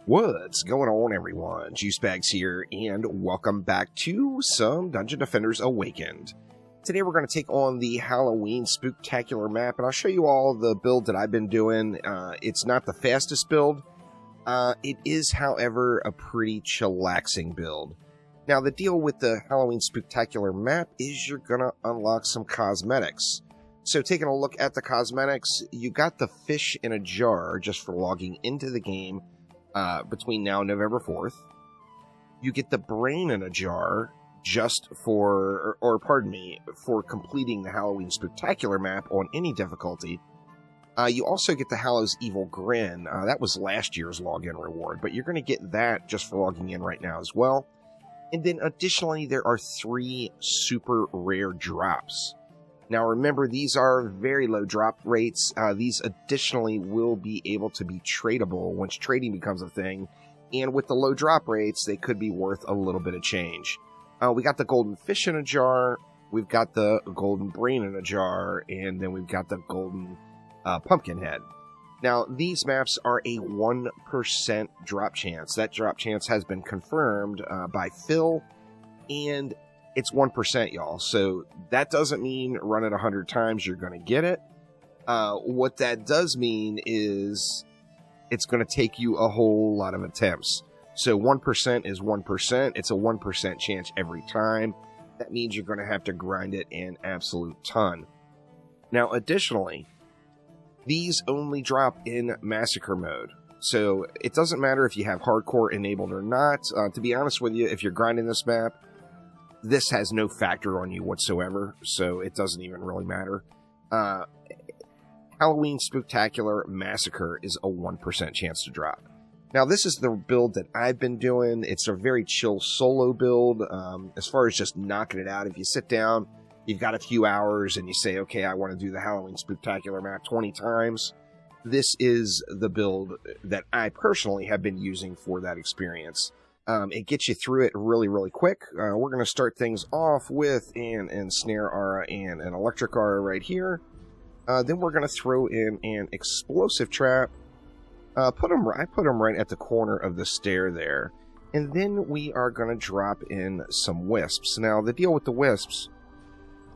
What's going on, everyone? Juicebags here, and welcome back to some Dungeon Defenders Awakened. Today we're going to take on the Halloween Spooktacular map, and I'll show you all the build that I've been doing. It's not the fastest build. It is, however, a pretty chillaxing build. Now, the deal with the Halloween Spooktacular map is you're going to unlock some cosmetics. So taking a look at the cosmetics, you got the fish in a jar just for logging into the game between now and November 4th. You get the brain in a jar just for, or pardon me, for completing the Halloween Spooktacular map on any difficulty. You also get the Hallow's Evil Grin. That was last year's login reward, but you're going to get that just for logging in right now as well. And then additionally, there are 3 super rare drops. Now remember, these are very low drop rates. These additionally will be able to be tradable once trading becomes a thing. And with the low drop rates, they could be worth a little bit of change. We got the golden fish in a jar. We've got the golden brain in a jar. And then we've got the golden pumpkin head. Now, these maps are a 1% drop chance. That drop chance has been confirmed by Phil. And it's 1%, y'all. So that doesn't mean run it 100 times, you're going to get it. What that does mean is it's going to take you a whole lot of attempts. So 1% is 1%. It's a 1% chance every time. That means you're going to have to grind it an absolute ton. Now, additionally, these only drop in Massacre mode. So it doesn't matter if you have hardcore enabled or not. To be honest with you, if you're grinding this map, this has no factor on you whatsoever, so it doesn't even really matter. Halloween Spooktacular Massacre is a 1% chance to drop. Now, this is the build that I've been doing. It's a very chill solo build. As far as just knocking it out, if you sit down, you've got a few hours, and you say, okay, I want to do the Halloween Spooktacular map 20 times. This is the build that I personally have been using for that experience. It gets you through it really, really quick. We're going to start things off with an ensnare aura and an electric aura right here. Then we're going to throw in an explosive trap. I put them right at the corner of the stair there. And then we are going to drop in some wisps. Now, the deal with the wisps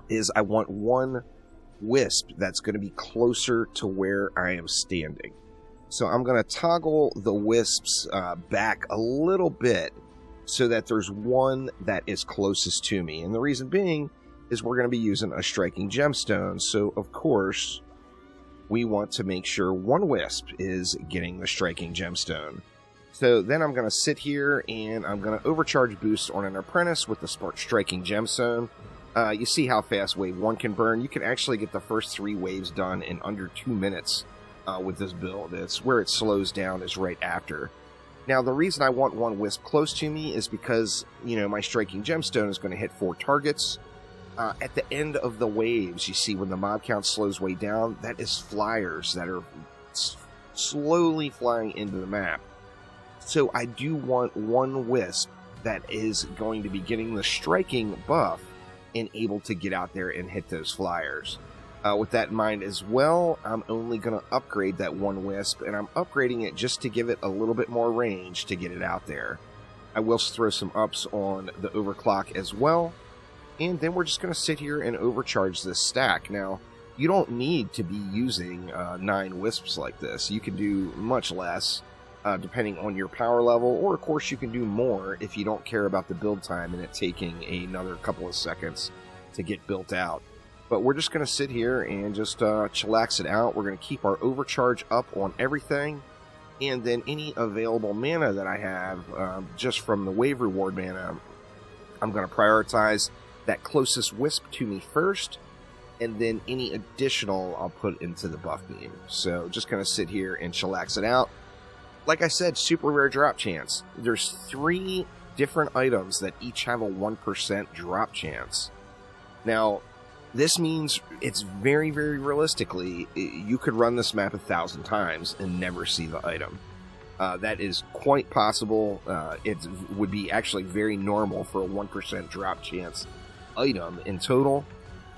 is I want one wisp that's going to be closer to where I am standing. So I'm going to toggle the wisps back a little bit so that there's one that is closest to me. And the reason being is we're going to be using a striking gemstone. So, of course, we want to make sure one wisp is getting the striking gemstone. So then I'm going to sit here and I'm going to overcharge boost on an apprentice with the striking gemstone. You see how fast wave 1 can burn. You can actually get the first 3 waves done in under 2 minutes. With this build. It's where it slows down is right after. Now, the reason I want one wisp close to me is because, you know, my striking gemstone is going to hit 4 targets. At the end of the waves, you see when the mob count slows way down, that is flyers that are slowly flying into the map. So I do want one wisp that is going to be getting the striking buff and able to get out there and hit those flyers. With that in mind as well, I'm only going to upgrade that one wisp, and I'm upgrading it just to give it a little bit more range to get it out there. I will throw some ups on the overclock as well, and then we're just going to sit here and overcharge this stack. Now, you don't need to be using 9 wisps like this. You can do much less, depending on your power level, or of course you can do more if you don't care about the build time and it taking another couple of seconds to get built out. But we're just going to sit here and just chillax it out. We're going to keep our overcharge up on everything. And then any available mana that I have, just from the wave reward mana, I'm going to prioritize that closest wisp to me first. And then any additional I'll put into the buff beam. So just going to sit here and chillax it out. Like I said, super rare drop chance. There's 3 different items that each have a 1% drop chance. Now, this means it's very, very realistically, you could run this map 1,000 times and never see the item. That is quite possible. It would be actually very normal for a 1% drop chance item in total.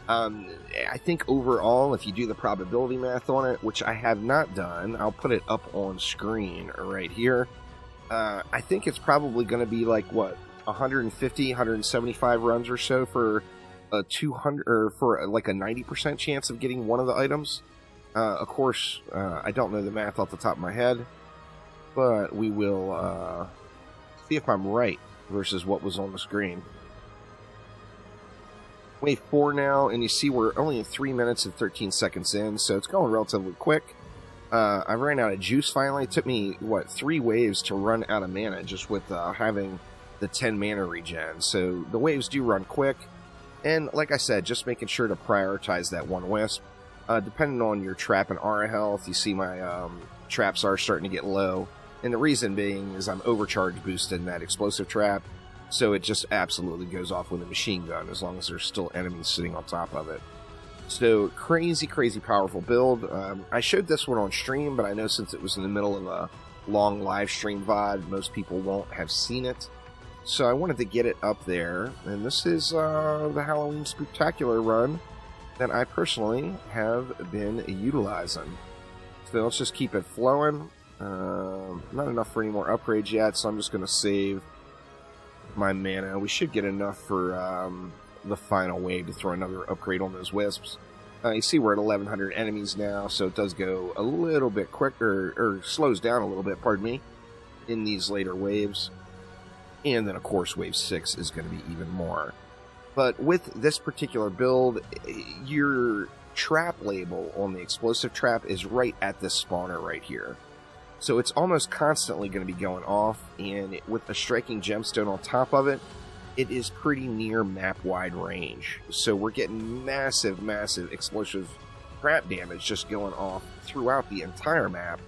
I think overall, if you do the probability math on it, which I have not done, I'll put it up on screen right here. I think it's probably going to be like, what, 150, 175 runs or so for a 200, or for like a 90% chance of getting one of the items. Of course, I don't know the math off the top of my head, but we will see if I'm right versus what was on the screen. Wave 4 now, and you see we're only 3 minutes and 13 seconds in, so it's going relatively quick. I ran out of juice finally. It took me, what, 3 waves to run out of mana just with having the 10 mana regen. So the waves do run quick. And like I said, just making sure to prioritize that one wisp. Depending on your trap and aura health, you see my traps are starting to get low. And the reason being is I'm overcharge boosting that explosive trap. So it just absolutely goes off with a machine gun as long as there's still enemies sitting on top of it. So, crazy, crazy powerful build. I showed this one on stream, but I know since it was in the middle of a long live stream VOD, most people won't have seen it. So I wanted to get it up there, and this is the Halloween Spooktacular run that I personally have been utilizing. So let's just keep it flowing. Not enough for any more upgrades yet, so I'm just going to save my mana. We should get enough for the final wave to throw another upgrade on those wisps. You see we're at 1,100 enemies now, so it does go a little bit quicker, or slows down a little bit, pardon me, in these later waves. And then, of course, wave 6 is going to be even more. But with this particular build, your trap label on the explosive trap is right at this spawner right here. So it's almost constantly going to be going off, and with a striking gemstone on top of it, it is pretty near map-wide range. So we're getting massive, massive explosive trap damage just going off throughout the entire map.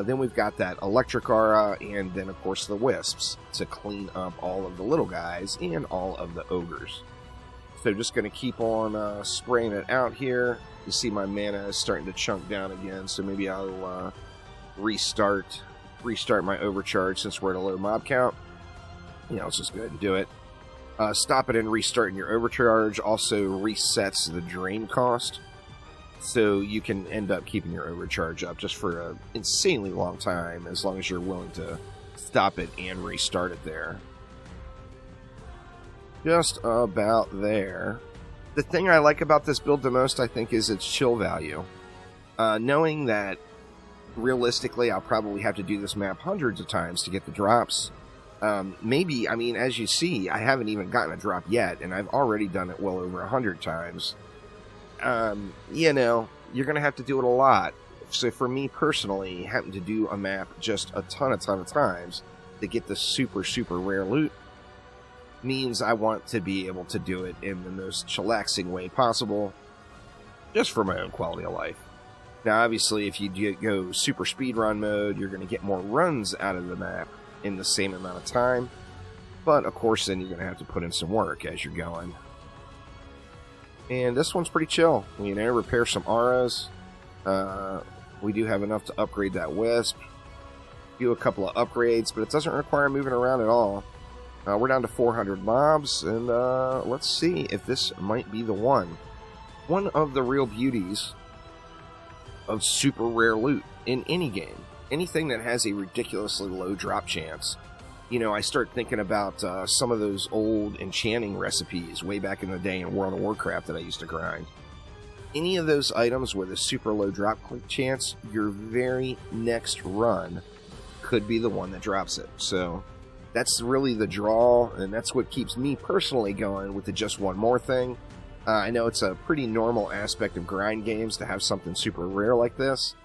Then we've got that electric aura, and then, of course, the wisps to clean up all of the little guys and all of the ogres. So just going to keep on spraying it out here. You see my mana is starting to chunk down again, so maybe I'll restart my overcharge since we're at a low mob count. Yeah, let's just go ahead and do it. Stop it and restarting your overcharge also resets the drain cost, so you can end up keeping your overcharge up just for an insanely long time, as long as you're willing to stop it and restart it there. Just about there. The thing I like about this build the most, I think, is its chill value. Knowing that realistically I'll probably have to do this map hundreds of times to get the drops. Maybe, I mean, as you see, I haven't even gotten a drop yet, and I've already done it well over 100 times. You know, you're going to have to do it a lot. So for me personally, having to do a map just a ton of times to get the super, super rare loot means I want to be able to do it in the most chillaxing way possible, just for my own quality of life. Now, obviously, if you go super speedrun mode, you're going to get more runs out of the map in the same amount of time, but of course then you're going to have to put in some work as you're going. And this one's pretty chill. You know, repair some auras. We do have enough to upgrade that wisp. Do a couple of upgrades, but it doesn't require moving around at all. We're down to 400 mobs, and let's see if this might be the one. One of the real beauties of super rare loot in any game. Anything that has a ridiculously low drop chance. You know, I start thinking about some of those old enchanting recipes way back in the day in World of Warcraft that I used to grind. Any of those items with a super low drop chance, your very next run could be the one that drops it. So that's really the draw, and that's what keeps me personally going with the just one more thing. I know it's a pretty normal aspect of grind games to have something super rare like this,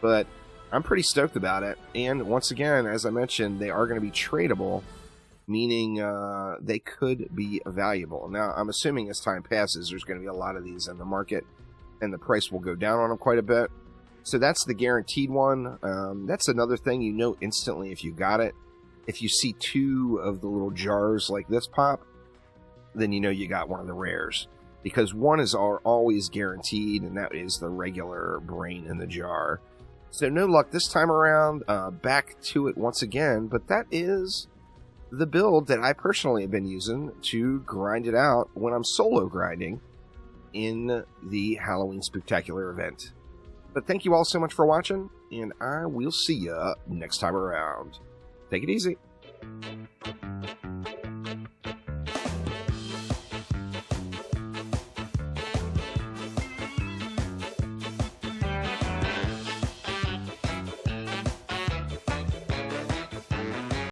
but I'm pretty stoked about it. And once again, as I mentioned, they are going to be tradable, meaning they could be valuable. Now, I'm assuming as time passes, there's going to be a lot of these in the market, and the price will go down on them quite a bit. So that's the guaranteed one. That's another thing you know instantly if you got it. If you see 2 of the little jars like this pop, then you know you got one of the rares. Because one is always guaranteed, and that is the regular brain in the jar. So no luck this time around. Back to it once again, but that is the build that I personally have been using to grind it out when I'm solo grinding in the Halloween Spooktacular event. But thank you all so much for watching, and I will see ya next time around. Take it easy.